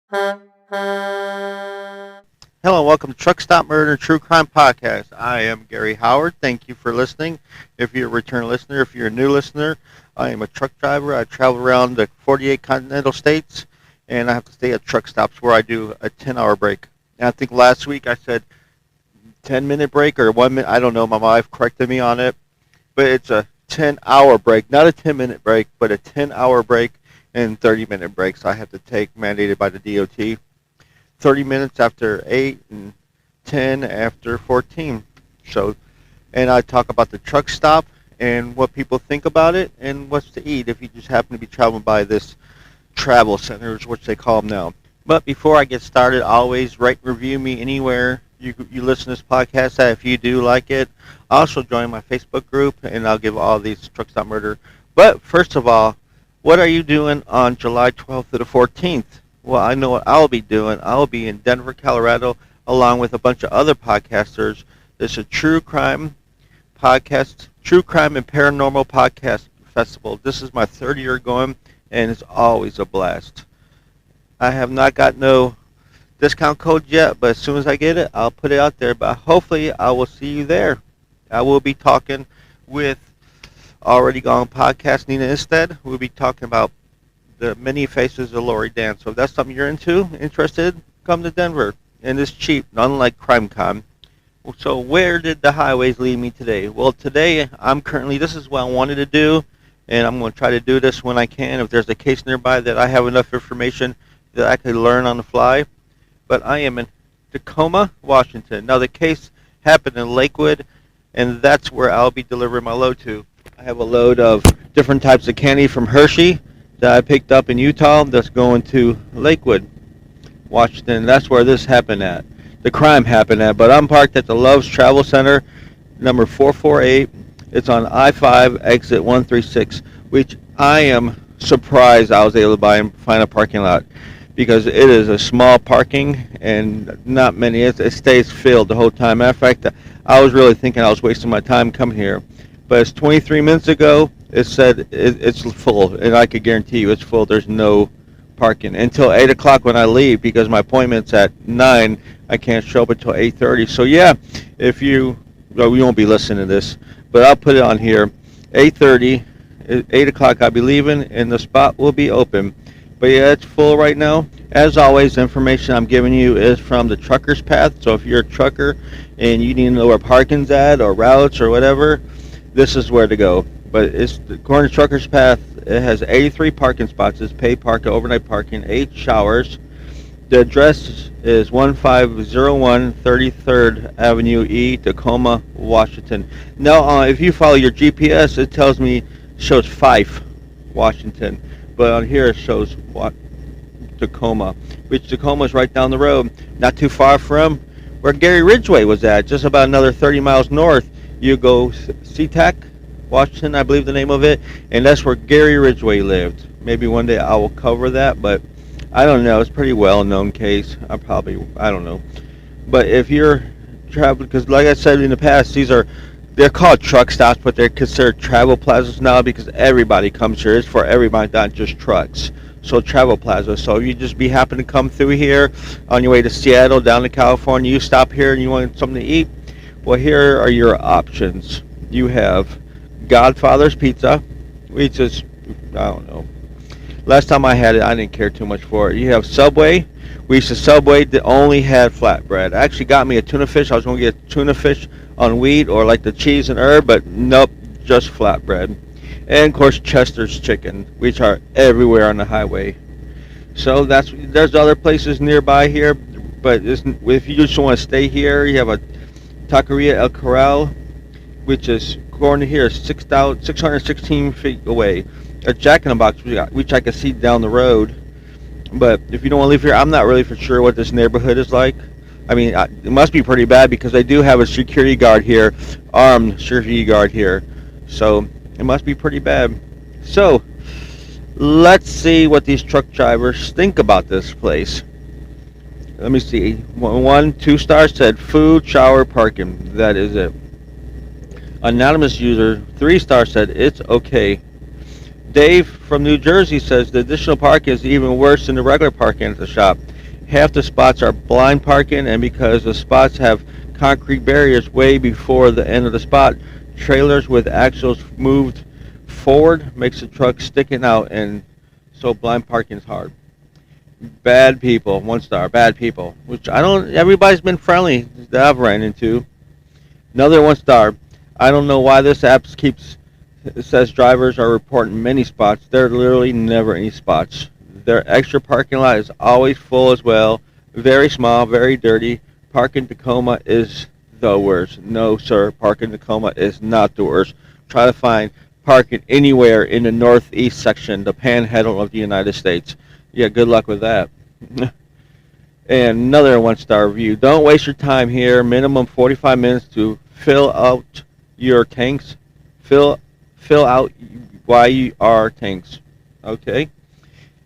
Hello, welcome to Truck Stop Murder True Crime Podcast. I am Gary Howard. Thank you for listening. If you're a return listener, if you're a new listener, I am a truck driver. I travel around the 48 continental states, and I have to stay at truck stops where I do a 10-hour break. And I think last week I said 10-minute break or 1 minute. I don't know. My wife corrected me on it, but it's a 10-hour break, not a 10-minute break, but a 10-hour break and 30-minute breaks I have to take mandated by the DOT. 30 minutes after 8 and 10 after 14. So, and I talk about the truck stop and what people think about it and what's to eat if you just happen to be traveling by this travel centers, which they call them now. But before I get started, always rate and review me anywhere you listen to this podcast. If you do like it, also join my Facebook group, and I'll give all these Truck Stop Murder. But first of all, what are you doing on July 12th to the 14th? Well, I know what I'll be doing. I'll be in Denver, Colorado, along with a bunch of other podcasters. There's a true crime podcast, true crime and paranormal podcast festival. This is my third year going, and it's always a blast. I have not got no discount code yet, but as soon as I get it, I'll put it out there. But hopefully, I will see you there. I will be talking with Already Gone podcast Nina Instead. We'll be talking about the many faces of Lori Dan. So if that's something you're interested, come to Denver. And it's cheap, unlike CrimeCon. So where did the highways lead me today? Well, today this is what I wanted to do, and I'm going to try to do this when I can. If there's a case nearby that I have enough information that I could learn on the fly. But I am in Tacoma, Washington. Now the case happened in Lakewood, and that's where I'll be delivering my load to. I have a load of different types of candy from Hershey that I picked up in Utah that's going to Lakewood, Washington. That's where this happened at. The crime happened at. But I'm parked at the Love's Travel Center, number 448. It's on I-5, exit 136, which I am surprised I was able to find a parking lot because it is a small parking and not many. It stays filled the whole time. Matter of fact, I was really thinking I was wasting my time coming here. But it's 23 minutes ago. It said it's full, and I could guarantee you it's full. There's no parking until 8 o'clock when I leave because my appointment's at 9. I can't show up until 8:30. So yeah, we won't be listening to this, but I'll put it on here. 8:30, 8 o'clock I'll be leaving, and the spot will be open. But yeah, it's full right now. As always, the information I'm giving you is from the Trucker's Path. So if you're a trucker and you need to know where parking's at or routes or whatever, this is where to go. But it's according to Trucker's Path, it has 83 parking spots. It's paid parking, overnight parking, 8 showers. The address is 1501 33rd Avenue E, Tacoma, Washington. Now, if you follow your GPS, it shows Fife, Washington. But on here it shows Tacoma, which Tacoma is right down the road, not too far from where Gary Ridgway was at, just about another 30 miles north. You go SeaTac, Washington, I believe the name of it, and that's where Gary Ridgway lived. Maybe one day I will cover that, but I don't know. It's a pretty well-known case. I don't know. But if you're traveling, because like I said in the past, they're called truck stops, but they're considered travel plazas now because everybody comes here. It's for everybody, not just trucks. So travel plaza. So if you happen to come through here on your way to Seattle, down to California, you stop here and you want something to eat, well, here are your options. You have Godfather's Pizza, which is, I don't know. Last time I had it, I didn't care too much for it. You have Subway. We used to Subway that only had flatbread. I actually got me a tuna fish. I was going to get tuna fish on wheat or like the cheese and herb, but nope, just flatbread. And, of course, Chester's Chicken, which are everywhere on the highway. So there's other places nearby here, but if you just want to stay here, you have a Taqueria El Corral, which is, according to here, 616 feet away. A Jack in the Box, which I can see down the road. But if you don't want to live here, I'm not really for sure what this neighborhood is like. I mean, it must be pretty bad because they do have a security guard here, armed security guard here. So it must be pretty bad. So let's see what these truck drivers think about this place. Let me see. 2 stars said food, shower, parking. That is it. Anonymous user 3 stars said it's okay. Dave from New Jersey says the additional parking is even worse than the regular parking at the shop. Half the spots are blind parking, and because the spots have concrete barriers way before the end of the spot, trailers with axles moved forward makes the truck sticking out, and so blind parking is hard. Bad people, 1 star, bad people, which I don't, everybody's been friendly that I've ran into. Another 1 star. I don't know why this app keeps, it says drivers are reporting many spots. There are literally never any spots. Their extra parking lot is always full as well. Very small, very dirty. Parking Tacoma is the worst. No, sir, parking Tacoma is not the worst. Try to find parking anywhere in the northeast section, the panhandle of the United States. Yeah, good luck with that. And another 1 star review. Don't waste your time here. Minimum 45 minutes to fill out your tanks. Fill out YR tanks. Okay.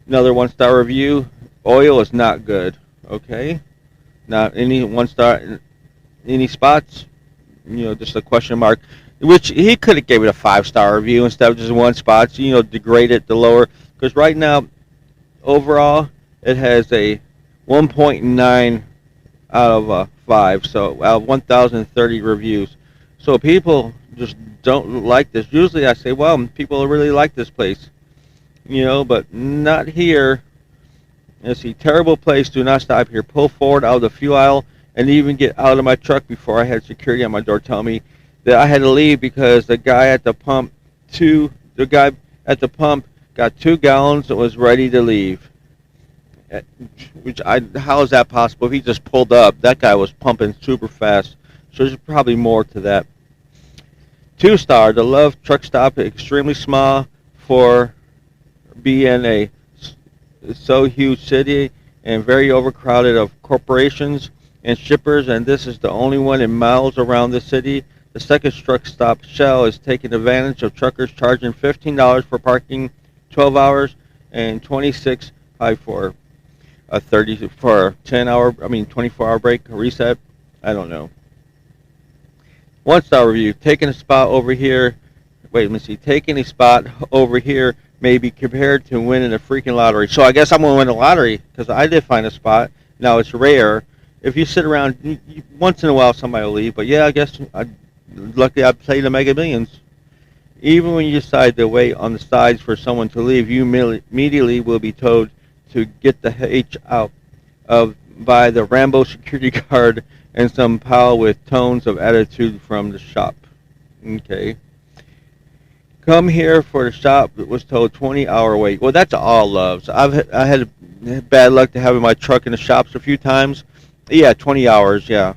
Another 1 star review. Oil is not good. Okay. Not any 1 star. Any spots? Just a question mark. Which he could have gave it a 5 star review instead of just 1 spot. So, degrade it the lower. Because right now, overall, it has a 1.9 out of 5. So out of 1,030 reviews. So people just don't like this. Usually I say, well, people really like this place. But not here. It's a terrible place. Do not stop here. Pull forward out of the fuel aisle and even get out of my truck before I had security on my door tell me that I had to leave because the guy at the pump got 2 gallons and was ready to leave. How is that possible? If he just pulled up, that guy was pumping super fast. So there's probably more to that. 2 star, the Love truck stop, extremely small for being a so huge city and very overcrowded of corporations and shippers, and this is the only one in miles around the city. The second truck stop, Shell, is taking advantage of truckers charging $15 for parking 12 hours and $26 for a 24-hour break reset. I don't know. 1 star review. Taking a spot over here may be compared to winning a freaking lottery. So I guess I'm going to win a lottery because I did find a spot. Now it's rare. If you sit around, once in a while somebody will leave. But yeah, I guess luckily I played the Mega Millions. Even when you decide to wait on the sides for someone to leave, you immediately will be told to get the H out of by the Rambo security guard and some pal with tones of attitude from the shop. Okay. Come here for the shop. It was told 20-hour wait. Well, that's all Loves. I had bad luck to having my truck in the shops a few times. Yeah, 20 hours. Yeah,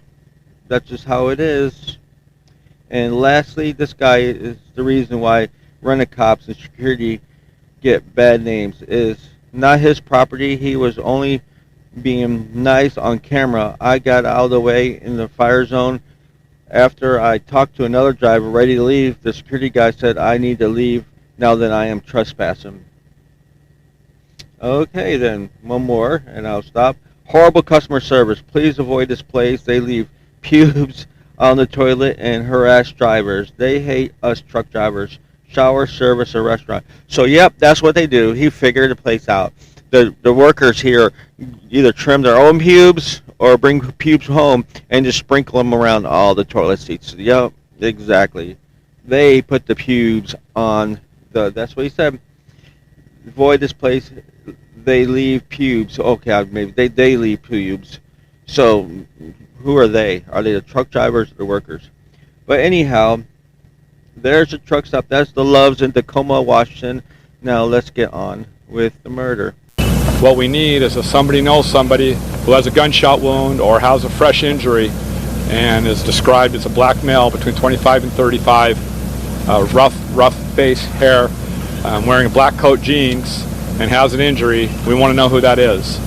that's just how it is. And lastly, this guy is the reason why rent-a-cops and security get bad names. Is not his property. He was only being nice on camera. I got out of the way in the fire zone. After I talked to another driver ready to leave, the security guy said, I need to leave now that I am trespassing. Okay, then, one more, and I'll stop. Horrible customer service. Please avoid this place. They leave pubes on the toilet and harass drivers. They hate us truck drivers. Shower, service, or restaurant. So, yep, that's what they do. He figured the place out. The workers here either trim their own pubes or bring pubes home and just sprinkle them around all the toilet seats. Yep, exactly. They put the pubes on that's what he said. Avoid this place. They leave pubes. Okay, maybe they leave pubes. So, who are they? Are they the truck drivers or the workers? But anyhow, there's the truck stop. That's the Loves in Tacoma, Washington. Now let's get on with the murder. What we need is if somebody knows somebody who has a gunshot wound or has a fresh injury and is described as a black male between 25 and 35, rough face, hair, wearing black coat, jeans, and has an injury, we want to know who that is.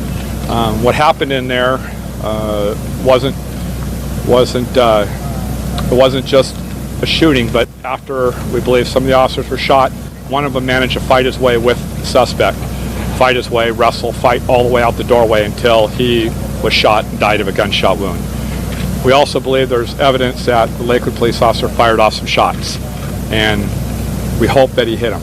What happened in there wasn't just a shooting, but after we believe some of the officers were shot, one of them managed to fight his way with the suspect. Fight his way, wrestle, fight all the way out the doorway until he was shot and died of a gunshot wound. We also believe there's evidence that the Lakewood police officer fired off some shots, and we hope that he hit him.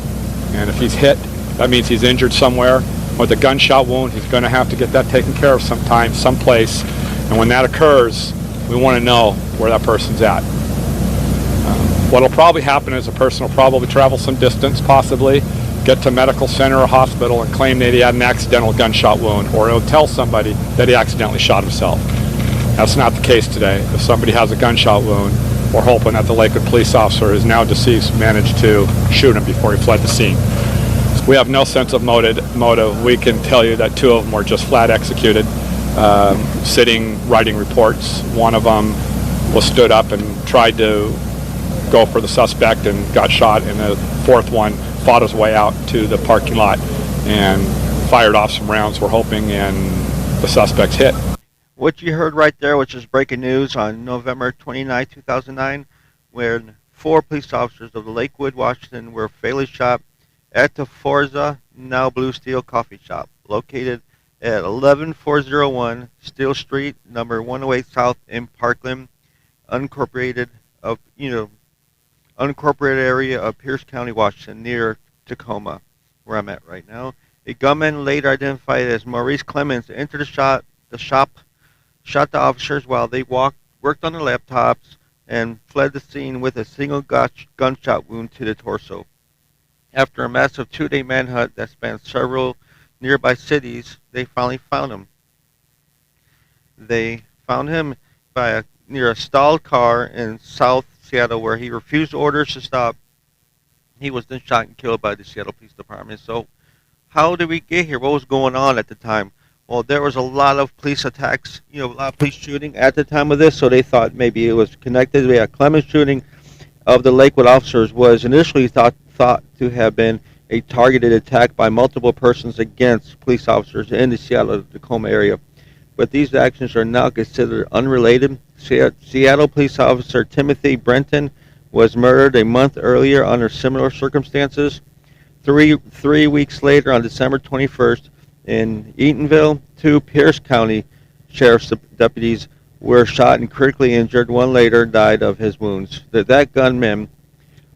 And if he's hit, that means he's injured somewhere, with a gunshot wound. He's going to have to get that taken care of sometime, someplace. And when that occurs, we want to know where that person's at. What will probably happen is a person will probably travel some distance, possibly, get to a medical center or hospital and claim that he had an accidental gunshot wound, or he'll tell somebody that he accidentally shot himself. That's not the case today. If somebody has a gunshot wound, we're hoping that the Lakewood police officer, who is now deceased, managed to shoot him before he fled the scene. We have no sense of motive. We can tell you that two of them were just flat executed, sitting, writing reports. One of them was stood up and tried to go for the suspect and got shot, and the fourth one fought his way out to the parking lot and fired off some rounds, we're hoping, and the suspect's hit. What you heard right there, which is breaking news on November 29, 2009, when 4 police officers of the Lakewood, Washington, were fatally shot at the Forza, now Blue Steel Coffee Shop, located at 11401 Steel Street, number 108 South in Parkland, unincorporated area of Pierce County, Washington, near Tacoma, where I'm at right now. A gunman later identified as Maurice Clemens entered the shop, shot the officers while they worked on their laptops, and fled the scene with a single gunshot wound to the torso. After a massive 2-day manhunt that spanned several nearby cities, they finally found him. They found him near a stalled car in South Seattle, where he refused orders to stop. He was then shot and killed by the Seattle Police Department. So how did we get here? What was going on at the time? Well, there was a lot of police attacks, a lot of police shooting at the time of this, so they thought maybe it was connected. We had Clemens shooting of the Lakewood officers was initially thought to have been a targeted attack by multiple persons against police officers in the Seattle-Tacoma area. But these actions are now considered unrelated. Seattle police officer Timothy Brenton was murdered a month earlier under similar circumstances. Three weeks later, on December 21st, in Eatonville, 2 Pierce County sheriff's deputies were shot and critically injured. One later died of his wounds. That gunman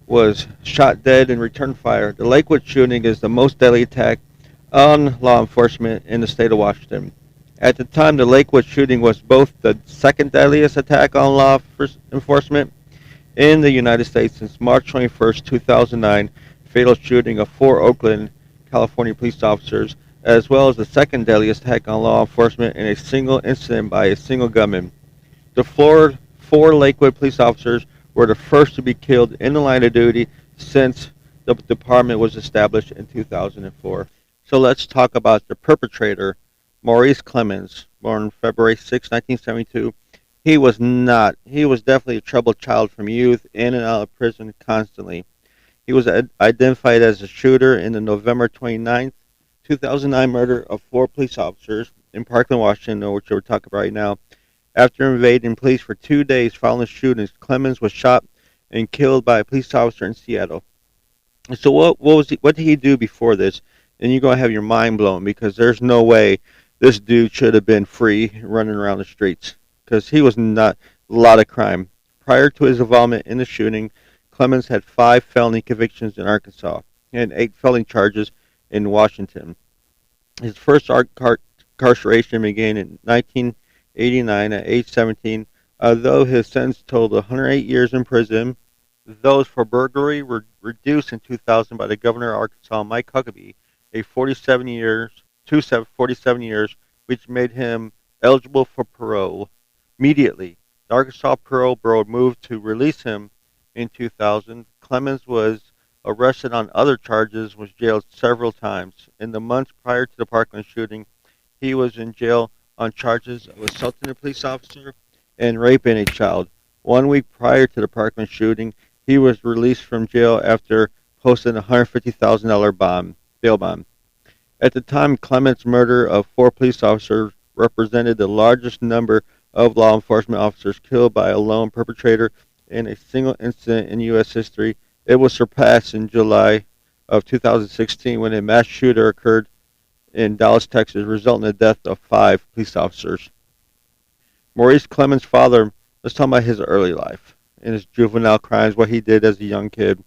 was shot dead and returned fire. The Lakewood shooting is the most deadly attack on law enforcement in the state of Washington. At the time, the Lakewood shooting was both the second deadliest attack on law enforcement in the United States since March 21st, 2009, fatal shooting of 4 Oakland, California police officers, as well as the second deadliest attack on law enforcement in a single incident by a single gunman. The 4 Lakewood police officers were the first to be killed in the line of duty since the department was established in 2004. So let's talk about the perpetrator, Maurice Clemens, born February 6, 1972. He was definitely a troubled child from youth, in and out of prison constantly. He was identified as a shooter in the November 29th, 2009 murder of 4 police officers in Parkland, Washington, which we're talking about right now. After evading police for 2 days following the shootings, Clemens was shot and killed by a police officer in Seattle. So what did he do before this? And you're going to have your mind blown, because there's no way this dude should have been free running around the streets, because he was not a lot of crime. Prior to his involvement in the shooting, Clemens had 5 felony convictions in Arkansas and 8 felony charges in Washington. His first incarceration began in 1989 at age 17. Although his sentence totaled 108 years in prison, those for burglary were reduced in 2000 by the governor of Arkansas, Mike Huckabee, to 47 years, which made him eligible for parole immediately. The Arkansas Parole Board moved to release him in 2000. Clemens was arrested on other charges, was jailed several times. In the months prior to the Parkland shooting, he was in jail on charges of assaulting a police officer and raping a child. 1 week prior to the Parkland shooting, he was released from jail after posting a $150,000 bail bond. At the time, Clemens' murder of 4 police officers represented the largest number of law enforcement officers killed by a lone perpetrator in a single incident in U.S. history. It was surpassed in July of 2016 when a mass shooter occurred in Dallas, Texas, resulting in the death of 5 police officers. Maurice Clemens' father, let's talk about his early life and his juvenile crimes, what he did as a young kid.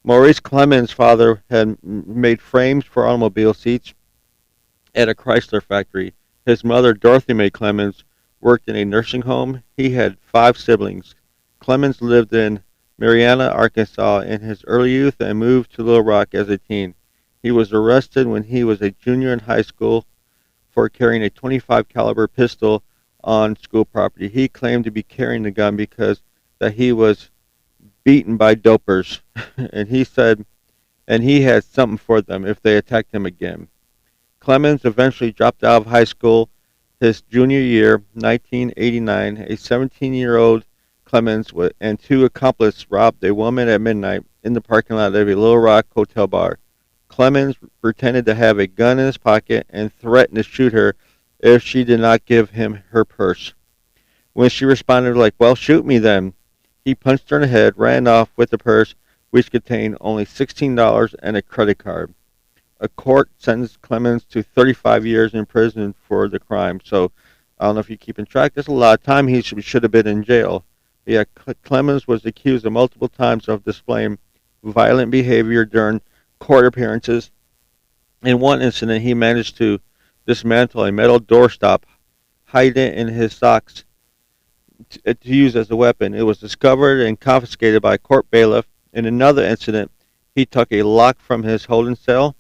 Maurice Clemens' father had made frames for automobile seats at a Chrysler factory. His mother, Dorothy Mae Clemens, worked in a nursing home. He had five siblings. Clemens lived in Marianna, Arkansas in his early youth and moved to Little Rock as a teen. He was arrested when he was a junior in high school for carrying a 25 caliber pistol on school property. He claimed to be carrying the gun because that he was beaten by dopers, and he had something for them if they attacked him again. Clemens eventually dropped out of high school his junior year, 1989. A 17-year-old Clemens and two accomplices robbed a woman at midnight in the parking lot of a Little Rock hotel bar. Clemens pretended to have a gun in his pocket and threatened to shoot her if she did not give him her purse. When she responded like, "Well, shoot me then," he punched her in the head, ran off with the purse, which contained only $16 and a credit card. A court sentenced Clemens to 35 years in prison for the crime. So I don't know if you're keeping track. There's a lot of time he should have been in jail. Yeah, Clemens was accused of multiple times of displaying violent behavior during court appearances. In one incident, he managed to dismantle a metal doorstop, hide it in his socks to use as a weapon. It was discovered and confiscated by a court bailiff. In another incident, he took a lock from his holding cell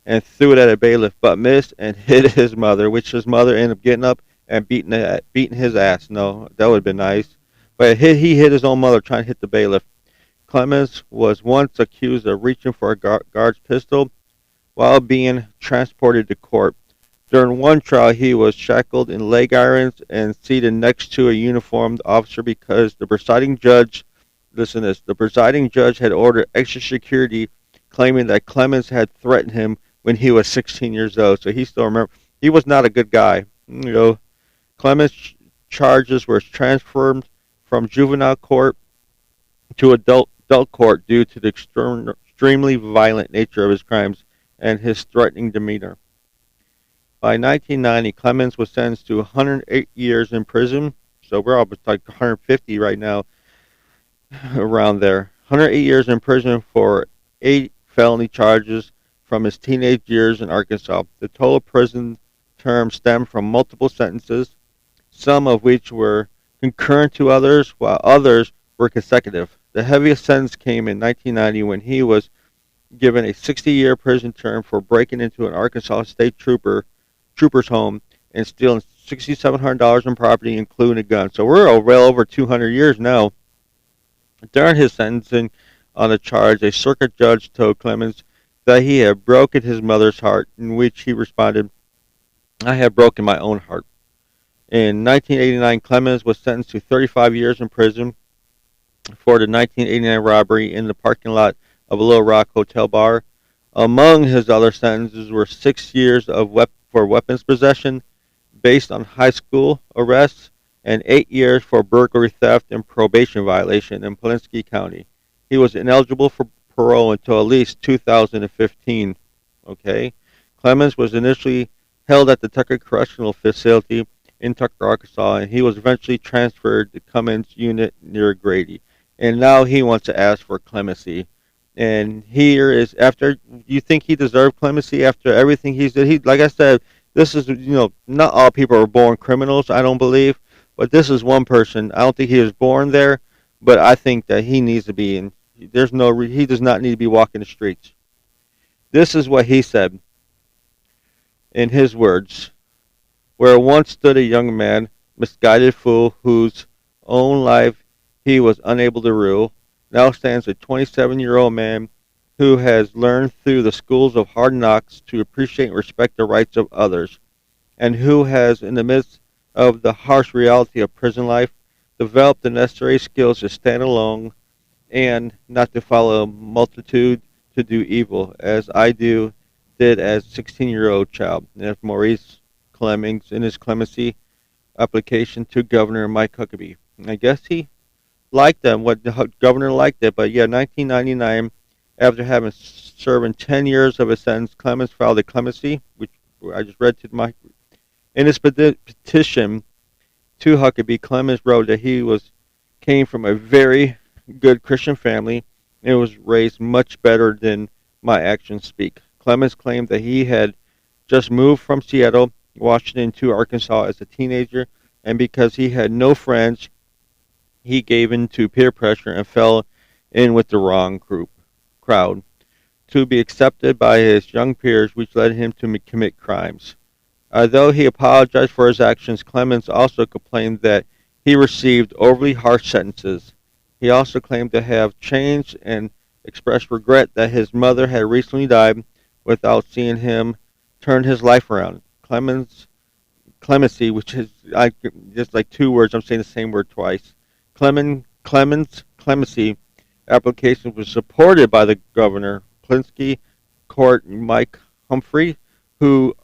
and threw it at a bailiff, but missed and hit his mother, which his mother ended up getting up and beating his ass. No, that would have been nice. But he hit his own mother trying to hit the bailiff. Clemens was once accused of reaching for a guard's pistol while being transported to court. During one trial, he was shackled in leg irons and seated next to a uniformed officer because the presiding judge, listen to this, the presiding judge had ordered extra security, claiming that Clemens had threatened him when he was 16 years old. So he still remember he was not a good guy. Clemens' charges were transferred from juvenile court to adult court due to the extremely violent nature of his crimes and his threatening demeanor. By 1990, Clemens was sentenced to 108 years in prison. So we're almost like 150 right now, around there. 108 years in prison for 8 felony charges from his teenage years in Arkansas. The total prison term stemmed from multiple sentences, some of which were concurrent to others, while others were consecutive. The heaviest sentence came in 1990 when he was given a 60-year prison term for breaking into an Arkansas state trooper's home and stealing $6,700 in property, including a gun. So we're well over 200 years now. During his sentencing on the charge, a circuit judge told Clemens that he had broken his mother's heart, in which he responded, "I have broken my own heart." In 1989, Clemens was sentenced to 35 years in prison for the 1989 robbery in the parking lot of a Little Rock hotel bar. Among his other sentences were 6 years for weapons possession based on high school arrests and 8 years for burglary, theft, and probation violation in Pulaski County. He was ineligible for parole until at least 2015. Okay, Clemens was initially held at the Tucker Correctional Facility in Tucker, Arkansas, and he was eventually transferred to Cummins Unit near Grady. And now he wants to ask for clemency. And here is after you think he deserved clemency after everything he's did. He, like I said, this is not all people are born criminals. I don't believe, but this is one person. I don't think he was born there, but I think that he needs to be in. He does not need to be walking the streets. This is what he said in his words: "Where once stood a young man, misguided fool, whose own life he was unable to rule, now stands a 27-year-old man who has learned through the schools of hard knocks to appreciate and respect the rights of others, and who has, in the midst of the harsh reality of prison life, developed the necessary skills to stand alone and not to follow a multitude to do evil, as I did as a 16-year-old child." And that's Maurice Clemens in his clemency application to Governor Mike Huckabee. And I guess he liked them, what the governor liked it. But yeah, 1999, after having served 10 years of his sentence, Clemens filed a clemency, which I just read to Mike. In his petition to Huckabee, Clemens wrote that came from a very good Christian family and was raised much better than my actions speak. Clemens claimed that he had just moved from Seattle, Washington to Arkansas as a teenager, and because he had no friends, he gave in to peer pressure and fell in with the wrong crowd to be accepted by his young peers, which led him to commit crimes. Although he apologized for his actions, Clemens also complained that he received overly harsh sentences. He also claimed to have changed and expressed regret that his mother had recently died without seeing him turn his life around. Clemency, which is just like two words, I'm saying the same word twice. Clemens clemency application was supported by the governor, Plinsky Court Mike Humphrey, who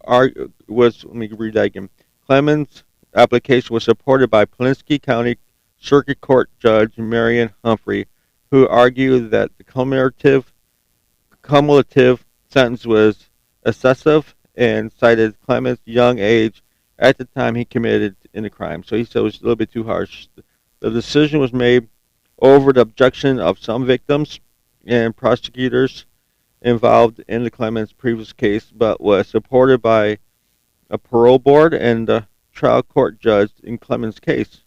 was, let me read that again. Clemens' application was supported by Plinsky County Circuit Court Judge Marion Humphrey, who argued that the cumulative sentence was excessive and cited Clemens' young age at the time he committed in the crime. So he said it was a little bit too harsh. The decision was made over the objection of some victims and prosecutors involved in the Clemens previous case, but was supported by a parole board and the trial court judge in Clemens' case.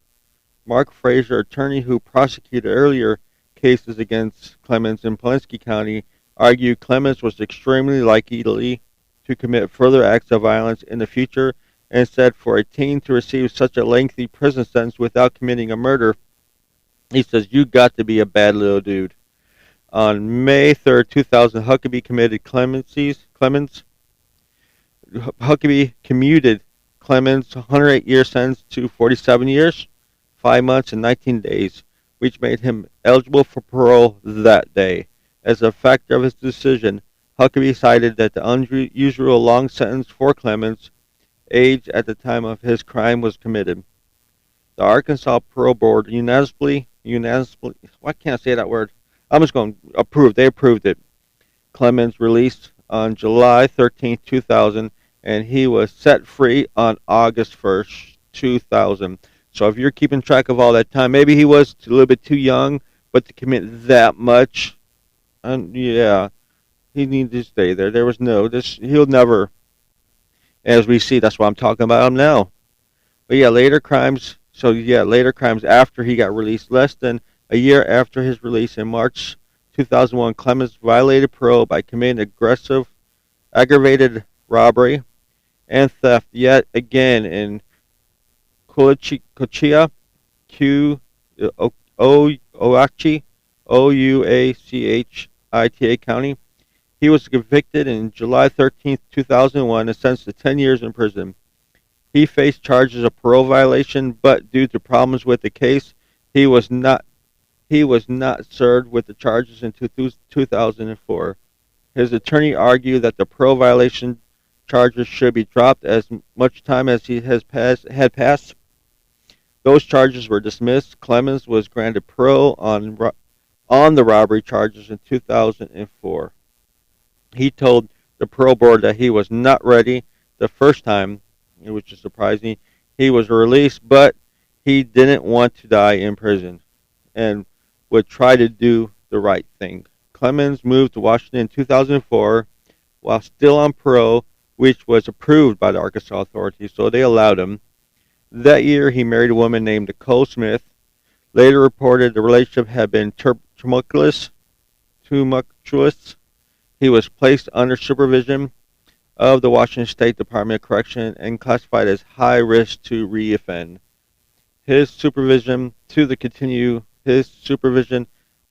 Mark Fraser, attorney who prosecuted earlier cases against Clemens in Pulaski County, argued Clemens was extremely likely to commit further acts of violence in the future and said for a teen to receive such a lengthy prison sentence without committing a murder, he says, you got to be a bad little dude. On May 3rd, 2000, Huckabee commuted Clemens' 108-year sentence to 47 years, 5 months, and 19 days, which made him eligible for parole that day. As a factor of his decision, Huckabee cited that the unusual long sentence for Clemens' age at the time of his crime was committed. The Arkansas Parole Board unanimously, why can't I say that word? I'm just going to approve. They approved it. Clemens released on July 13, 2000, and he was set free on August 1st, 2000. So if you're keeping track of all that time, maybe he was a little bit too young, but to commit that much, yeah, he needed to stay there. There was he'll never, as we see, that's why I'm talking about him now. But yeah, later crimes after he got released. Less than a year after his release in March 2001, Clemens violated parole by committing aggravated robbery and theft yet again in Coachia, Ouachita County. He was convicted in July 13, 2001 and sentenced to 10 years in prison. He faced charges of parole violation, but due to problems with the case, he was not served with the charges until 2004. His attorney argued that the parole violation charges should be dropped as much time as had passed. Those charges were dismissed. Clemens was granted parole on the robbery charges in 2004. He told the parole board that he was not ready the first time, which is surprising. He was released, but he didn't want to die in prison and would try to do the right thing. Clemens moved to Washington in 2004 while still on parole, which was approved by the Arkansas authorities, so they allowed him. That year, he married a woman named Nicole Smith. Later reported the relationship had been tumultuous. He was placed under supervision of the Washington State Department of Correction and classified as high risk to reoffend. His supervision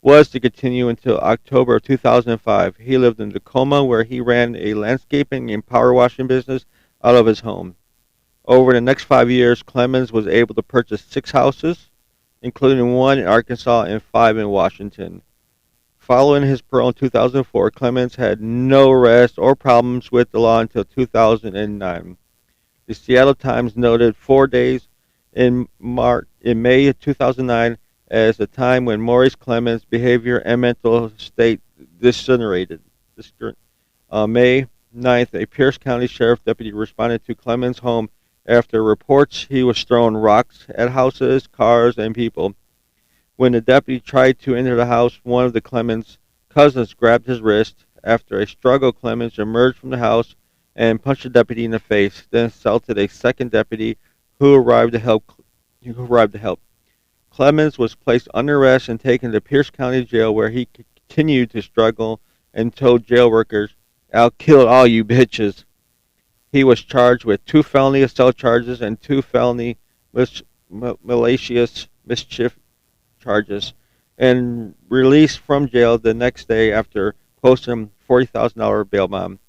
was to continue until October of 2005. He lived in Tacoma, where he ran a landscaping and power washing business out of his home. Over the next 5 years, Clemens was able to purchase 6 houses, including 1 in Arkansas and 5 in Washington. Following his parole in 2004, Clemens had no arrests or problems with the law until 2009. The Seattle Times noted 4 days in May of 2009 as the time when Maurice Clemens' behavior and mental state degenerated. On May 9th, a Pierce County Sheriff deputy responded to Clemens' home after reports he was throwing rocks at houses, cars, and people. When the deputy tried to enter the house, one of the Clemens cousins grabbed his wrist. After a struggle, Clemens emerged from the house and punched the deputy in the face, then assaulted a second deputy who arrived to help. Who arrived to help. Clemens was placed under arrest and taken to Pierce County Jail, where he continued to struggle and told jail workers, "I'll kill all you bitches." He was charged with 2 felony assault charges and 2 felony malicious mischief charges, and released from jail the next day after posting a $40,000 bail bond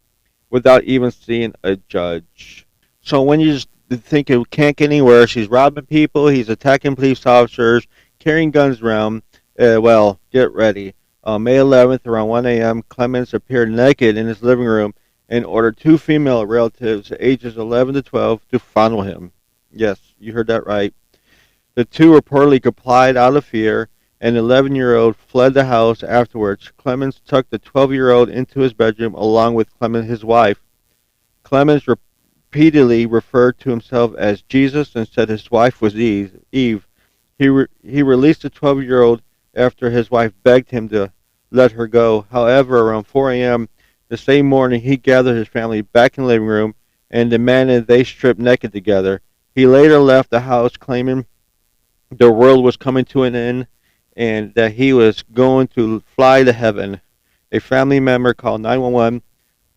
without even seeing a judge. So when you just think it can't get any worse, he's robbing people, he's attacking police officers, carrying guns around. Well, get ready. On May 11th, around 1 a.m., Clemens appeared naked in his living room and ordered 2 female relatives, ages 11 to 12, to fondle him. Yes, you heard that right. The two reportedly complied out of fear, and the 11-year-old fled the house afterwards. Clemens took the 12-year-old into his bedroom along with Clemens, his wife. Clemens repeatedly referred to himself as Jesus and said his wife was Eve. He released the 12-year-old after his wife begged him to let her go. However, around 4 a.m. the same morning, he gathered his family back in the living room and demanded they strip naked together. He later left the house claiming the world was coming to an end and that he was going to fly to heaven. A family member called 911.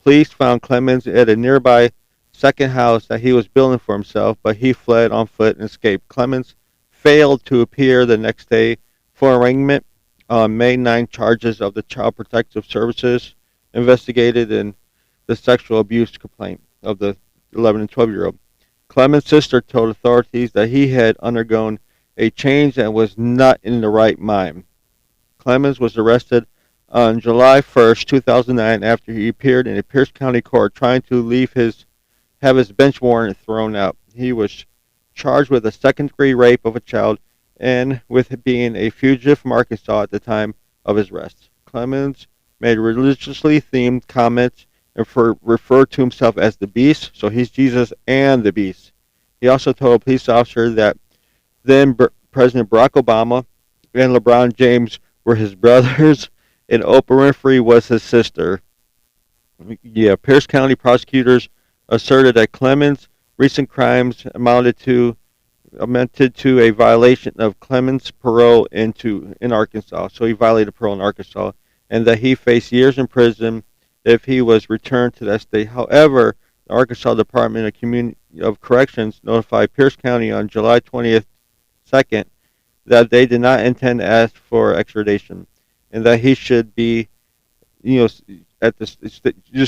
Police found Clemens at a nearby second house that he was building for himself, but he fled on foot and escaped. Clemens failed to appear the next day for arraignment on May 9. Charges of the Child Protective Services investigated in the sexual abuse complaint of the 11 and 12-year-old. Clemens' sister told authorities that he had undergone a change and was not in the right mind. Clemens was arrested on July 1st, 2009, after he appeared in a Pierce County court trying to have his bench warrant thrown out. He was charged with a second-degree rape of a child and with being a fugitive from Arkansas at the time of his arrest. Clemens made religiously themed comments and referred to himself as the Beast, so he's Jesus and the Beast. He also told a police officer that then President Barack Obama and LeBron James were his brothers, and Oprah Winfrey was his sister. Yeah, Pierce County prosecutors asserted that Clemens' recent crimes amounted to a violation of Clemens' parole in Arkansas. So he violated parole in Arkansas, and that he faced years in prison if he was returned to that state. However, the Arkansas Department of Corrections notified Pierce County on July 20th, 2nd, that they did not intend to ask for extradition, and that he should be, just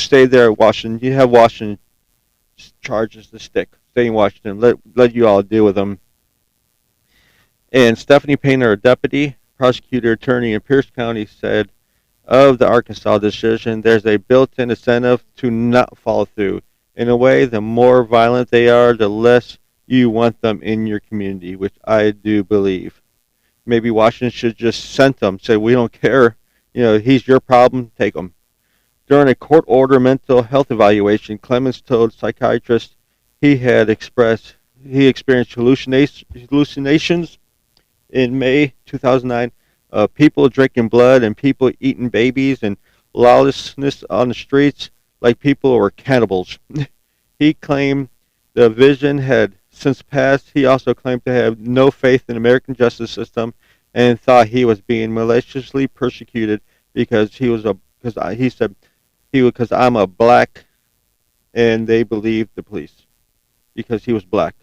stay there at Washington. You have Washington charges to stick. Stay in Washington. Let you all deal with them. And Stephanie Painter, a deputy prosecutor attorney in Pierce County, said of the Arkansas decision, there's a built-in incentive to not follow through. In a way, the more violent they are, the less you want them in your community, which I do believe. Maybe Washington should just send them, say, we don't care. He's your problem, take him. During a court-ordered mental health evaluation, Clemens told psychiatrists he experienced hallucinations in May 2009, people drinking blood and people eating babies and lawlessness on the streets like people were cannibals. He claimed the vision had since passed. He also claimed to have no faith in the American justice system and thought he was being maliciously persecuted because he said because I'm a black, and they believed the police because he was black.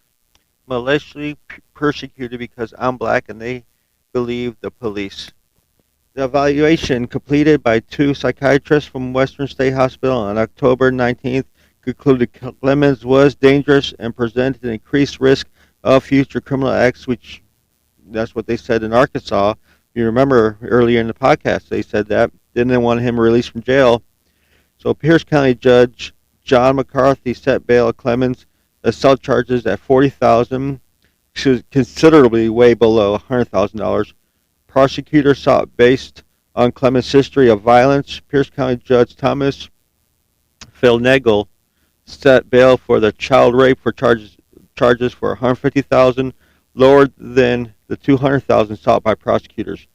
Maliciously persecuted because I'm black, and they believe the police. The evaluation, completed by 2 psychiatrists from Western State Hospital on October 19th, concluded Clemens was dangerous and presented an increased risk of future criminal acts, which that's what they said in Arkansas. If you remember earlier in the podcast, they said that. Then they wanted him released from jail. So Pierce County Judge John McCarthy set bail Clemens' assault charges at $40,000, which is considerably way below $100,000. Prosecutors sought based on Clemens' history of violence. Pierce County Judge Thomas Philnagel set bail for the child rape for charges for $150,000, lower than the $200,000 sought by prosecutors,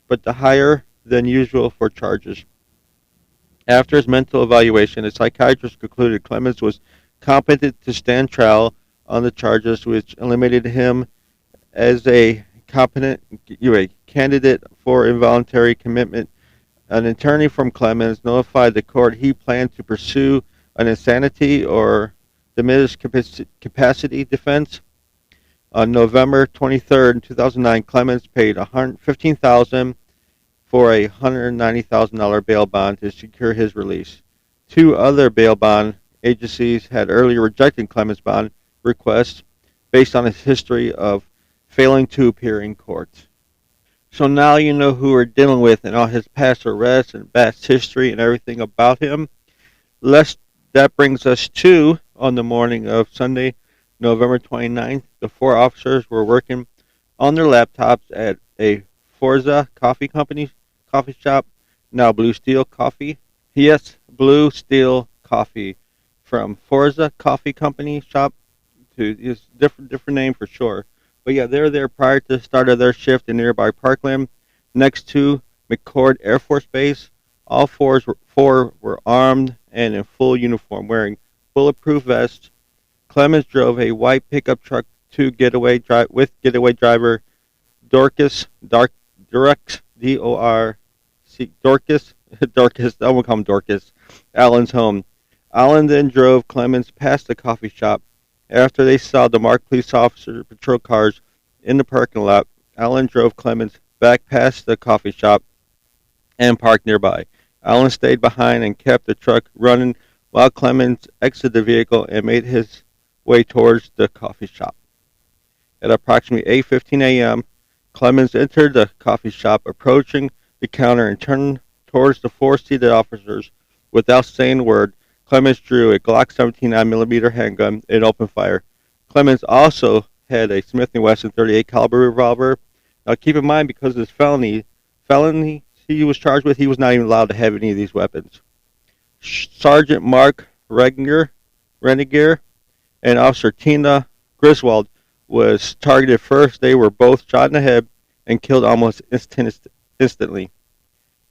but the higher than usual for charges. After his mental evaluation, a psychiatrist concluded Clemens was competent to stand trial on the charges, which eliminated him as a competent candidate for involuntary commitment. An attorney from Clemens notified the court he planned to pursue an insanity or diminished capacity defense. On November 23rd, 2009, Clemens paid $115,000 for a $190,000 bail bond to secure his release. Two other bail bond agencies had earlier rejected Clemens' bond requests based on his history of failing to appear in court. So now you know who we're dealing with and all his past arrests and past history and everything about him. Lest that brings us to on the morning of Sunday, November 29th, the four officers were working on their laptops at a Forza coffee shop, now Blue Steel Coffee. Yes, Blue Steel Coffee from Forza Coffee Company shop to is different name for sure. But yeah, they're there prior to the start of their shift in nearby Parkland, next to McCord Air Force Base. All four were armed and in full uniform, wearing bulletproof vests. Clemens drove a white pickup truck to with getaway driver Dorcas, Dorcas, Dorcas, I won't call him Dorcas, Allen's home. Allen then drove Clemens past the coffee shop. After they saw the marked police officer patrol cars in the parking lot, Allen drove Clemens back past the coffee shop and parked nearby. Allen stayed behind and kept the truck running while Clemens exited the vehicle and made his way towards the coffee shop. At approximately 8:15 a.m., Clemens entered the coffee shop, approaching the counter and turned towards the four seated officers. Without saying a word, Clemens drew a Glock 17 9mm handgun and opened fire. Clemens also had a Smith & Wesson 38 caliber revolver. Now keep in mind, because of this felony he was charged with, he was not even allowed to have any of these weapons. Sergeant Mark Reniger and Officer Tina Griswold was targeted first. They were both shot in the head and killed almost instantly,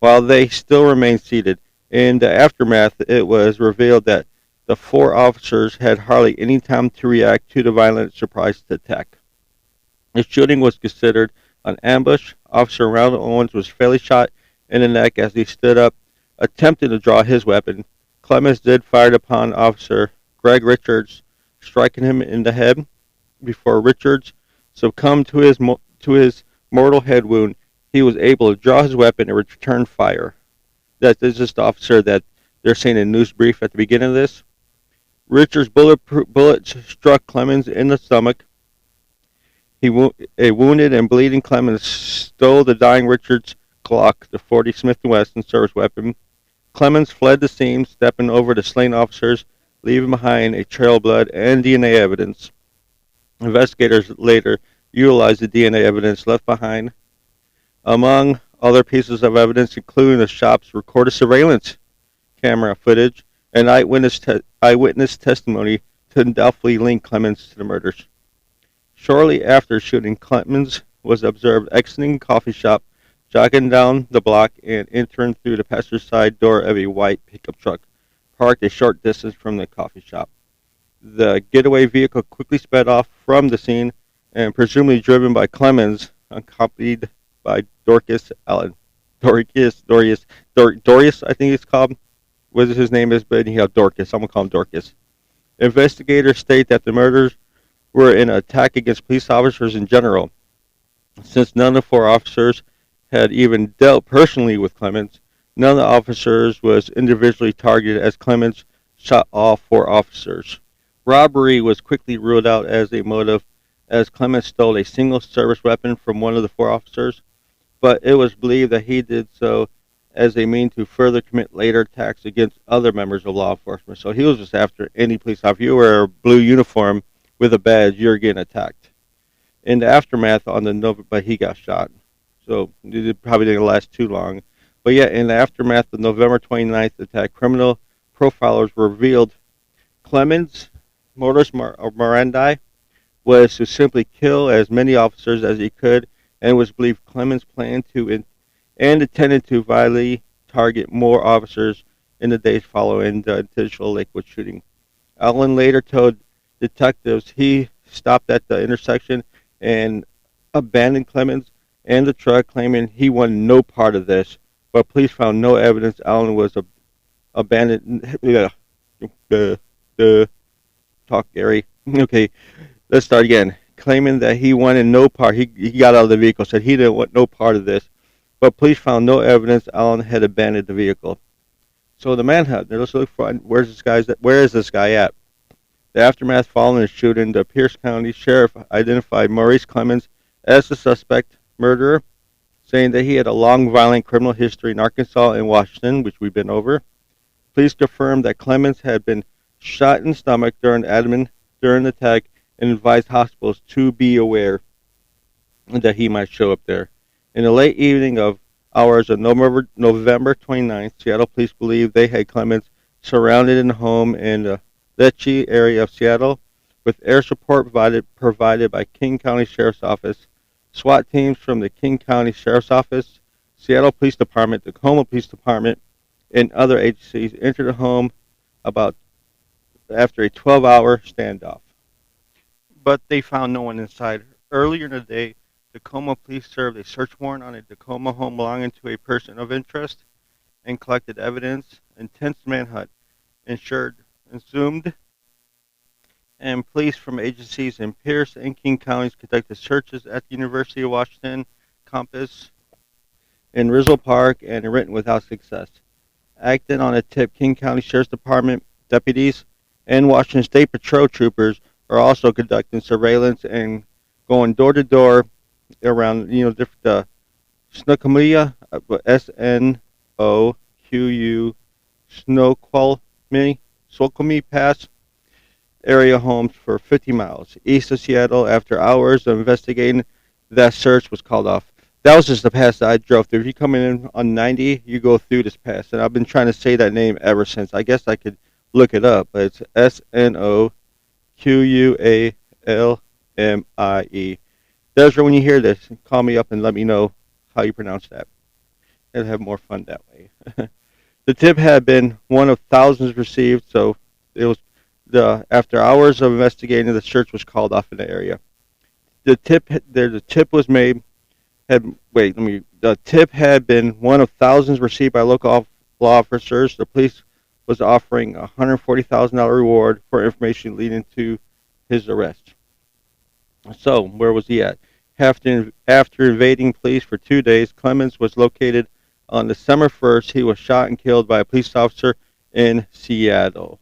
while they still remained seated. In the aftermath, it was revealed that the four officers had hardly any time to react to the violent surprise attack. The shooting was considered an ambush. Officer Ronald Owens was fatally shot in the neck as he stood up, attempting to draw his weapon. Clemens did fire upon Officer Greg Richards, striking him in the head. Before Richards succumbed to his mortal head wound, he was able to draw his weapon and return fire. That is just the officer that they're saying in news brief at the beginning of this. Richards' bullet struck Clemens in the stomach. A wounded and bleeding Clemens stole the dying Richards' Glock, the .40 Smith & Wesson service weapon. Clemens fled the scene, stepping over the slain officers, leaving behind a trail of blood and DNA evidence. Investigators later utilized the DNA evidence left behind, among other pieces of evidence, including the shop's recorded surveillance camera footage and eyewitness testimony to doubtfully link Clemens to the murders. Shortly after shooting, Clemens was observed exiting the coffee shop, jogging down the block, and entering through the passenger side door of a white pickup truck parked a short distance from the coffee shop. The getaway vehicle quickly sped off from the scene and presumably driven by Clemens, accompanied by Dorcas Allen. Dorius, I think it's called. What his name is, but anyhow, Dorcas. I'm going to call him Dorcas. Investigators state that the murders were an attack against police officers in general. Since none of the four officers had even dealt personally with Clemens, none of the officers was individually targeted as Clemens shot all four officers. Robbery was quickly ruled out as a motive, as Clemens stole a single service weapon from one of the four officers, but it was believed that he did so as a means to further commit later attacks against other members of law enforcement. So he was just after any police officer. If you wear a blue uniform with a badge, you're getting attacked. In the aftermath but he got shot. So it probably didn't last too long. But yeah, in the aftermath of November 29th attack, criminal profilers revealed Clemens' modus operandi was to simply kill as many officers as he could, and was believed Clemens planned to and intended to violently target more officers in the days following the intentional Lakewood shooting. Allen later told detectives he stopped at the intersection and abandoned Clemens and the truck, claiming he wanted no part of this. But police found no evidence Allen was abandoned. The talk, Gary. Okay, let's start again. Claiming that he wanted no part, he got out of the vehicle, said he didn't want no part of this. But police found no evidence Allen had abandoned the vehicle. So the manhunt, let's look for where is this guy at? The aftermath following the shooting, the Pierce County Sheriff identified Maurice Clemens as the suspect murderer, saying that he had a long violent criminal history in Arkansas and Washington, which we've been over. Police confirmed that Clemens had been shot in the stomach during the attack and advised hospitals to be aware that he might show up there. In the late evening of hours of November 29th, Seattle police believed they had Clemens surrounded in a home in the Lecce area of Seattle, with air support provided by King County Sheriff's Office. SWAT teams from the King County Sheriff's Office, Seattle Police Department, Tacoma Police Department, and other agencies entered the home about after a 12-hour standoff. But they found no one inside. Earlier in the day, Tacoma police served a search warrant on a Tacoma home belonging to a person of interest and collected evidence. Intense manhunt ensued, and police from agencies in Pierce and King counties conducted searches at the University of Washington campus, in Rizzo Park, and in Renton without success. Acting on a tip, King County Sheriff's Department deputies and Washington State Patrol troopers are also conducting surveillance and going door to door around, different Snoqualmie, Snoqualmie, Snoqualmie Pass area homes for 50 miles east of Seattle. After hours of investigating, that search was called off. That was just the pass that I drove through. If you come in on 90, you go through this pass, and I've been trying to say that name ever since. I guess I could look it up, but it's Snoqualmie. Desiree, when you hear this, call me up and let me know how you pronounce that. And have more fun that way. The tip had been one of thousands received, so it was after hours of investigating, the search was called off in the area. The tip was made. The tip had been one of thousands received by local law officers. The police was offering a $140,000 reward for information leading to his arrest. So, where was he at? After evading police for 2 days, Clemens was located on December 1st. He was shot and killed by a police officer in Seattle.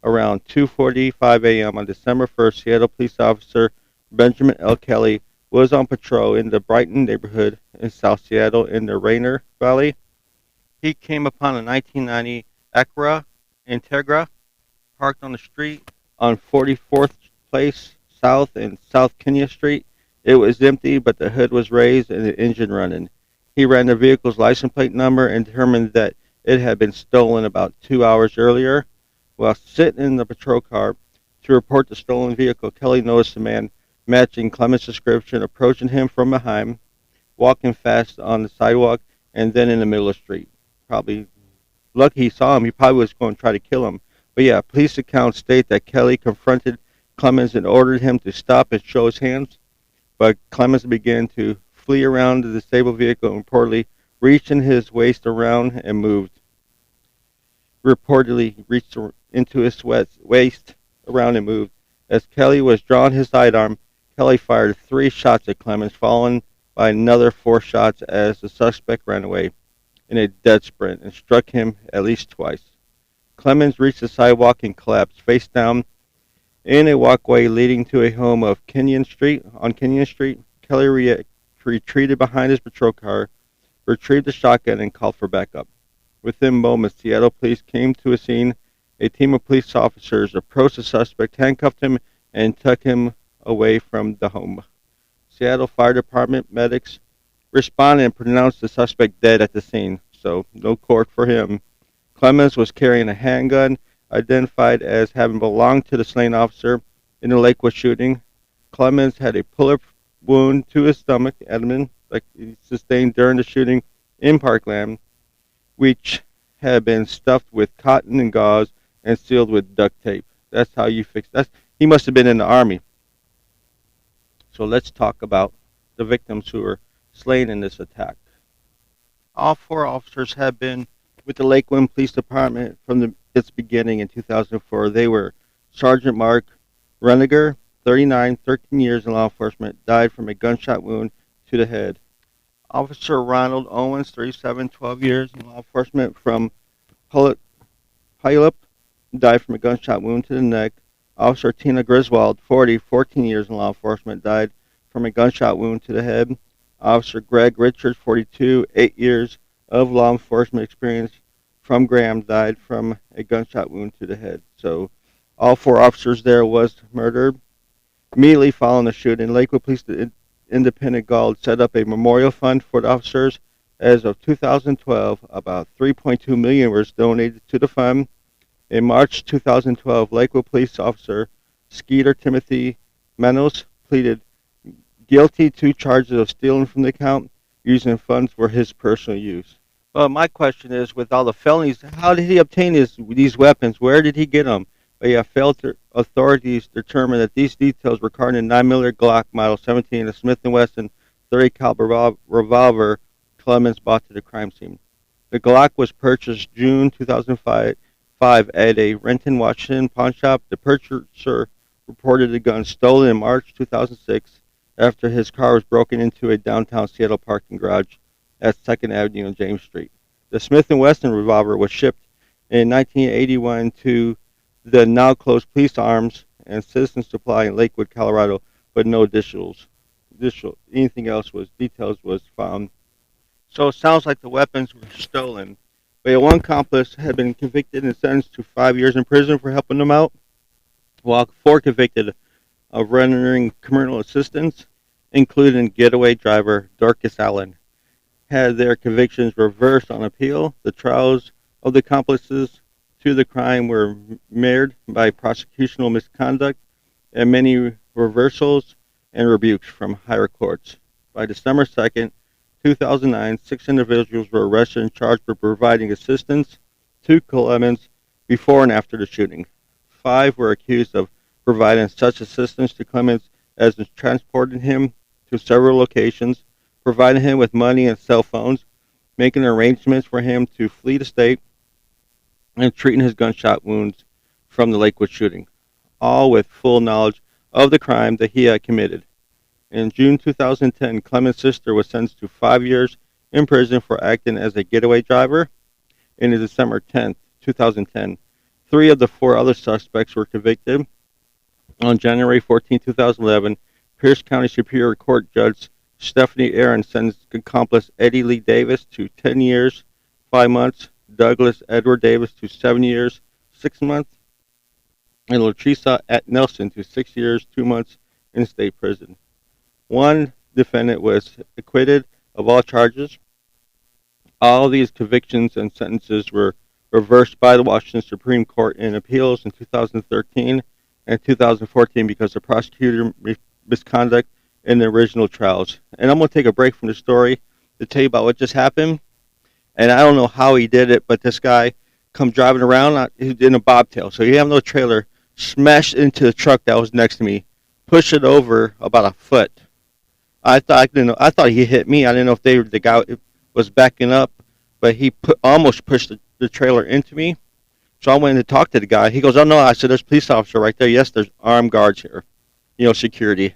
Around 2:45 a.m. on December 1st, Seattle police officer Benjamin L. Kelly was on patrol in the Brighton neighborhood in South Seattle in the Rainier Valley. He came upon a 1990 Acura Integra parked on the street on 44th Place South and South Kenya Street. It was empty, but the hood was raised and the engine running. He ran the vehicle's license plate number and determined that it had been stolen about 2 hours earlier. While sitting in the patrol car to report the stolen vehicle, Kelly noticed a man matching Clemens' description approaching him from behind, walking fast on the sidewalk, and then in the middle of the street. Probably lucky he saw him. He probably was going to try to kill him. But yeah, police accounts state that Kelly confronted Clemens and ordered him to stop and show his hands. But Clemens began to flee around the disabled vehicle and reportedly reaching his waist around and moved. Reportedly reached into his waist around and moved. As Kelly was drawing his sidearm, Kelly fired 3 shots at Clemens, followed by another 4 shots as the suspect ran away in a dead sprint and struck him at least twice. Clemens reached the sidewalk and collapsed face down in a walkway leading to a home of Kenyon Street. On Kenyon Street, Kelly retreated behind his patrol car, retrieved the shotgun, and called for backup. Within moments, Seattle police came to a scene. A team of police officers approached the suspect, handcuffed him, and took him away from the home. Seattle Fire Department medics responded and pronounced the suspect dead at the scene, so no court for him. Clemens was carrying a handgun, identified as having belonged to the slain officer in the Lakewood shooting. Clemens had a bullet wound to his stomach, abdomen, like he sustained during the shooting in Parkland, which had been stuffed with cotton and gauze and sealed with duct tape. That's how you fix that. He must have been in the army. So let's talk about the victims who were slain in this attack. All four officers have been with the Lakewood Police Department from its beginning in 2004. They were Sergeant Mark Reniger, 39, 13 years in law enforcement, died from a gunshot wound to the head. Officer Ronald Owens, 37, 12 years in law enforcement from Puyallup, died from a gunshot wound to the neck. Officer Tina Griswold, 40, 14 years in law enforcement, died from a gunshot wound to the head. Officer Greg Richards, 42, 8 years of law enforcement experience from Graham, died from a gunshot wound to the head. So all four officers there was murdered. Immediately following the shooting, Lakewood Police Independent Guard set up a memorial fund for the officers. As of 2012, about $3.2 million was donated to the fund. In March 2012, Lakewood police officer Skeeter Timothy Manos pleaded guilty to charges of stealing from the account, using funds for his personal use. Well, my question is, with all the felonies, how did he obtain these weapons? Where did he get them? But yeah, authorities determined that these details were caught in a 9mm Glock Model 17, a Smith & Wesson 30 caliber revolver Clemens brought to the crime scene. The Glock was purchased June 2005 at a Renton, Washington pawn shop. The purchaser reported the gun stolen in March 2006 after his car was broken into a downtown Seattle parking garage at 2nd Avenue and James Street. The Smith & Wesson revolver was shipped in 1981 to the now closed Police Arms and Citizen Supply in Lakewood, Colorado, but no details was found. So it sounds like the weapons were stolen. But one accomplice had been convicted and sentenced to 5 years in prison for helping them out, while 4 convicted of rendering criminal assistance, including getaway driver Dorcas Allen, had their convictions reversed on appeal. The trials of the accomplices to the crime were marred by prosecutorial misconduct and many reversals and rebukes from higher courts. By December 2nd, 2009, 6 individuals were arrested and charged for providing assistance to Clemens before and after the shooting. 5 were accused of providing such assistance to Clemens as transporting him to several locations, providing him with money and cell phones, making arrangements for him to flee the state, and treating his gunshot wounds from the Lakewood shooting, all with full knowledge of the crime that he had committed. In June 2010, Clemens' sister was sentenced to 5 years in prison for acting as a getaway driver. In December 10th, 2010, 3 of the 4 other suspects were convicted. On January 14, 2011, Pierce County Superior Court Judge Stephanie Aaron sentenced accomplice Eddie Lee Davis to 10 years, 5 months, Douglas Edward Davis to 7 years, 6 months, and Latricia Nelson to 6 years, 2 months in state prison. One defendant was acquitted of all charges. All these convictions and sentences were reversed by the Washington Supreme Court in appeals in 2013 and 2014 because of prosecutor misconduct in the original trials. And I'm going to take a break from the story to tell you about what just happened. And I don't know how he did it, but this guy come driving around in a bobtail, so he had no trailer, smashed into the truck that was next to me, pushed it over about a foot. I thought he hit me. I didn't know if the guy was backing up, but he almost pushed the trailer into me. So I went in to talk to the guy. He goes, "Oh no!" I said, "There's a police officer right there. Yes, there's armed guards here, security."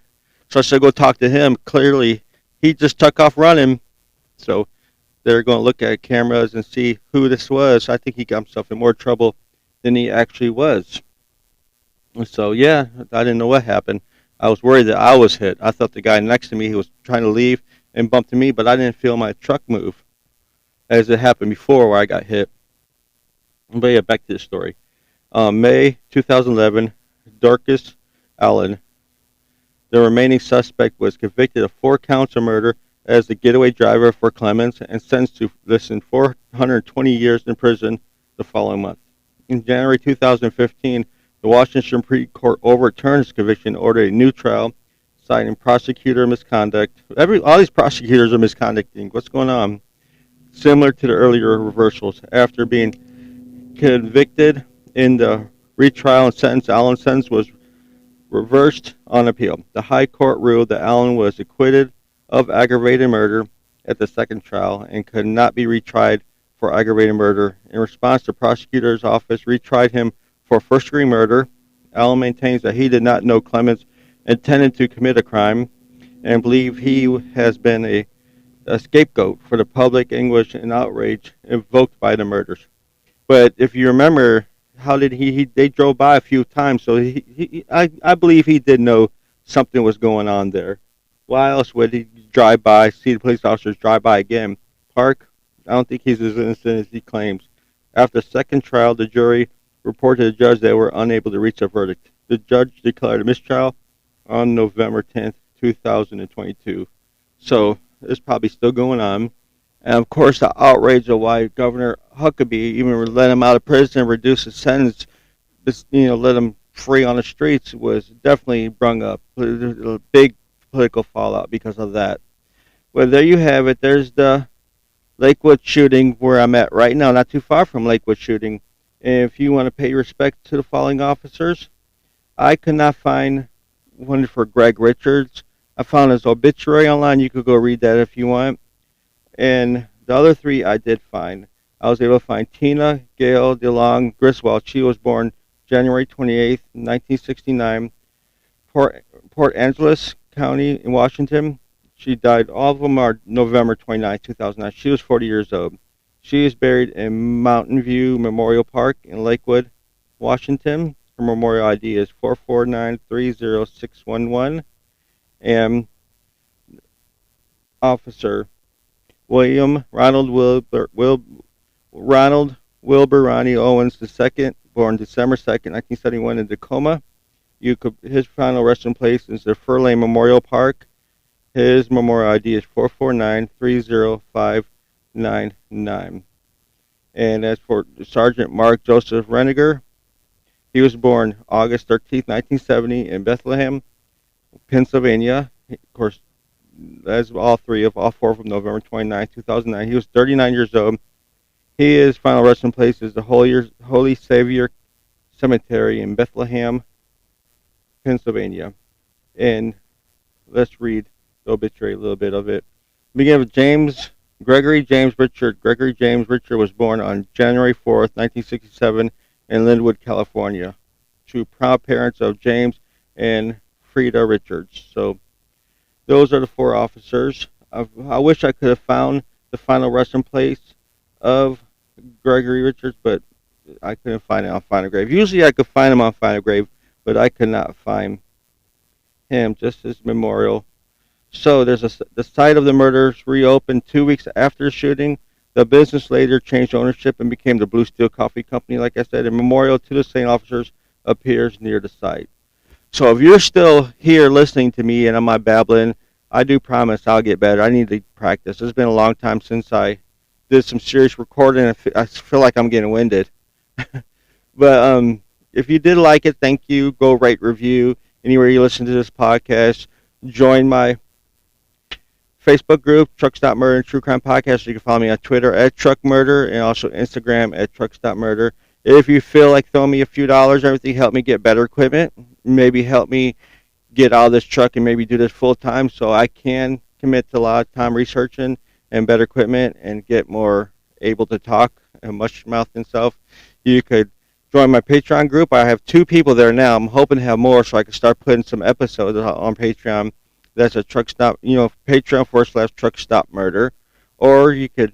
So I said, "Go talk to him." Clearly, he just took off running. So they're going to look at cameras and see who this was. I think he got himself in more trouble than he actually was. And so yeah, I didn't know what happened. I was worried that I was hit. I thought the guy next to me, he was trying to leave and bumped into me, but I didn't feel my truck move as it happened before where I got hit. But yeah, back to the story. May 2011, Dorcas Allen, the remaining suspect, was convicted of 4 counts of murder as the getaway driver for Clemens and sentenced to less than 420 years in prison the following month. In January 2015, the Washington Supreme Court overturned his conviction and ordered a new trial, citing prosecutor misconduct. All these prosecutors are misconducting. What's going on? similar to the earlier reversals. After being convicted in the retrial and sentence, Allen's sentence was reversed on appeal. The High Court ruled that Allen was acquitted of aggravated murder at the second trial and could not be retried for aggravated murder. In response, the prosecutor's office retried him for first-degree murder. Allen maintains that he did not know Clemens intended to commit a crime and believe he has been a scapegoat for the public anguish and outrage evoked by the murders. But if you remember, how did he they drove by a few times, so I believe he did know something was going on there. Why else would he drive by, see the police officers drive by again? Park, I don't think he's as innocent as he claims. After the second trial, the jury reported to the judge they were unable to reach a verdict. The judge declared a mistrial on November 10th, 2022. So it's probably still going on. And of course, the outrage of why Governor Huckabee even let him out of prison and reduce his sentence, let him free on the streets, was definitely brung up. A big political fallout because of that. Well, there you have it. There's the Lakewood shooting where I'm at right now, not too far from Lakewood shooting. And if you want to pay respect to the following officers, I could not find one for Greg Richards. I found his obituary online. You could go read that if you want. And the other three I did find. I was able to find Tina Gail DeLong Griswold. She was born January 28th, 1969, Port Angeles County in Washington. She died, all of them are November 29th, 2009. She was 40 years old. She is buried in Mountain View Memorial Park in Lakewood, Washington. Her memorial ID is 449-30611. And Officer William Ronald Wilbur Ronnie Owens II, born December 2nd, 1971 in Tacoma. His final resting place is the Fur Lane Memorial Park. His memorial ID is 449-30599. And as for Sergeant Mark Joseph Reniger, he was born August 13th, 1970 in Bethlehem, Pennsylvania. Of course, as all four of them, November 29, 2009. He was 39 years old. His final resting place is the Holy Savior Cemetery in Bethlehem, Pennsylvania. And let's read the obituary, a little bit of it. Begin with Gregory James Richard. Gregory James Richard was born on January 4th, 1967 in Linwood, California, to proud parents of James and Frida Richards. So those are the four officers. I wish I could have found the final resting place of Gregory Richards, but I couldn't find it on Find a Grave. Usually I could find him on Find a Grave, but I could not find him, just his memorial. So the site of the murders reopened 2 weeks after the shooting. The business later changed ownership and became the Blue Steel Coffee Company. Like I said, a memorial to the slain officers appears near the site. So if you're still here listening to me and I'm not babbling, I do promise I'll get better. I need to practice. It's been a long time since I did some serious recording. I feel like I'm getting winded. But if you did like it, thank you. Go rate, review anywhere you listen to this podcast. Join my Facebook group, Truck Stop Murder and True Crime Podcast. You can follow me on Twitter at Truck Murder and also Instagram at Truck Stop Murder. If you feel like throwing me a few dollars, everything help me get better equipment. Maybe help me get out of this truck and maybe do this full time so I can commit to a lot of time researching and better equipment and get more able to talk and mush mouth and stuff. You could join my Patreon group. I have 2 people there now. I'm hoping to have more so I can start putting some episodes on Patreon. That's a Truck Stop, Patreon /Truck Stop Murder. Or you could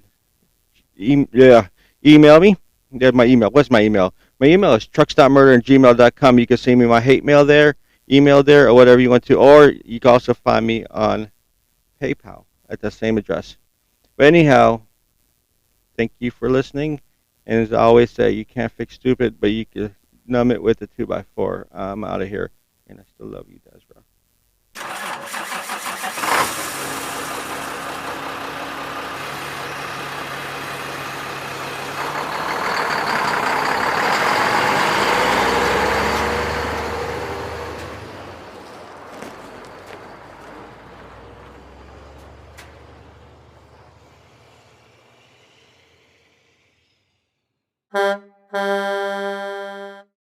email me. There's my email. What's my email? My email is truckstopmurder@gmail.com. You can send me my hate mail there, email there, or whatever you want to. Or you can also find me on PayPal at the same address. But anyhow, thank you for listening. And as I always say, you can't fix stupid, but you can numb it with a 2x4. I'm out of here. And I still love you, Desra.